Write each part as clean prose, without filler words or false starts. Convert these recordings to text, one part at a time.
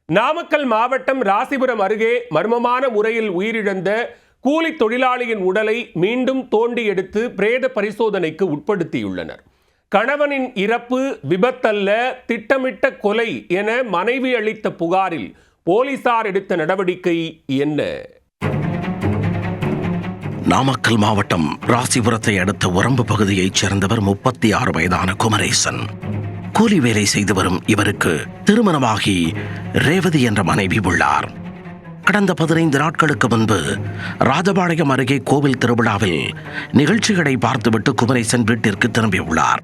நாமக்கல் மாவட்டம் ராசிபுரம் அருகே மர்மமான முறையில் உயிரிழந்த கூலி தொழிலாளியின் உடலை மீண்டும் தோண்டி எடுத்து பிரேத பரிசோதனைக்கு உட்படுத்தியுள்ளனர். கணவனின் இறப்பு விபத்தல்ல, திட்டமிட்ட கொலை என மனைவி அளித்த புகாரில் போலீசார் எடுத்த நடவடிக்கை என்ன? நாமக்கல் மாவட்டம் ராசிபுரத்தை அடுத்த உரம்பு பகுதியைச் சேர்ந்தவர் 36 வயதான குமரேசன். கூலி வேலை செய்து வரும் இவருக்கு திருமணமாகி ரேவதி என்ற மனைவி உள்ளார். கடந்த 15 நாட்களுக்கு முன்பு ராஜபாளையம் அருகே கோவில் திருவிழாவில் நிகழ்ச்சிகளை பார்த்துவிட்டு குமரேசன் வீட்டிற்கு திரும்பியுள்ளார்.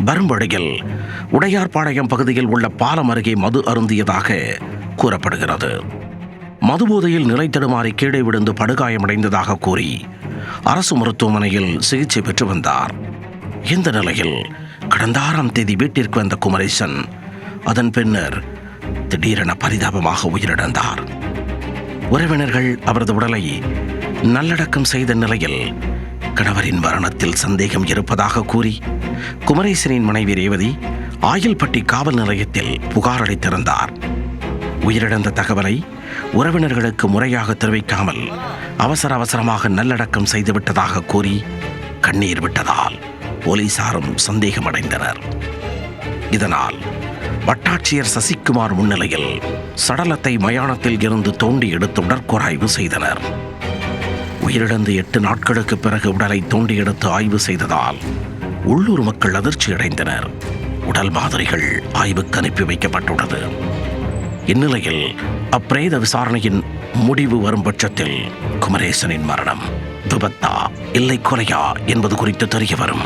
வரும் வழியில் உடையார்பாளையம் பகுதியில் உள்ள பாலம் அருகே மது அருந்தியதாக கூறப்படுகிறது. மதுபோதையில் நிலை தடுமாறி கீழே விழுந்து படுகாயமடைந்ததாக கூறி அரசு மருத்துவமனையில் சிகிச்சை பெற்று வந்தார். இந்த நிலையில் கடந்த 6ஆம் தேதி வீட்டிற்கு வந்த குமரேசன் அதன் பின்னர் திடீரென பரிதாபமாக உயிரிழந்தார். உறவினர்கள் அவரது உடலை நல்லடக்கம் செய்த நிலையில் கணவரின் மரணத்தில் சந்தேகம் இருப்பதாக கூறி குமரேசனின் மனைவி ரேவதி ஆயில்பட்டி காவல் நிலையத்தில் புகார் அளித்திருந்தார். உயிரிழந்த தகவலை உறவினர்களுக்கு முறையாக தெரிவிக்காமல் அவசரமாக நல்லடக்கம் செய்துவிட்டதாக கூறி கண்ணீர் விட்டதால் போலீசாரும் சந்தேகமடைந்தனர். இதனால் வட்டாட்சியர் சசிகுமார் முன்னிலையில் சடலத்தை மயானத்தில் இருந்து தோண்டி எடுத்து உடற்கூறாய்வு செய்தனர். உயிரிழந்து 8 நாட்களுக்கு பிறகு உடலை தோண்டி எடுத்து ஆய்வு செய்ததால் உள்ளூர் மக்கள் அதிர்ச்சியடைந்தனர். உடல் மாதிரிகள் ஆய்வுக்கு அனுப்பி வைக்கப்பட்டுள்ளது. இந்நிலையில் அப்பிரேத விசாரணையின் முடிவு வரும் பட்சத்தில் குமரேசனின் மரணம் விபத்தா இல்லை கொலையா என்பது குறித்து தெரிய வரும்.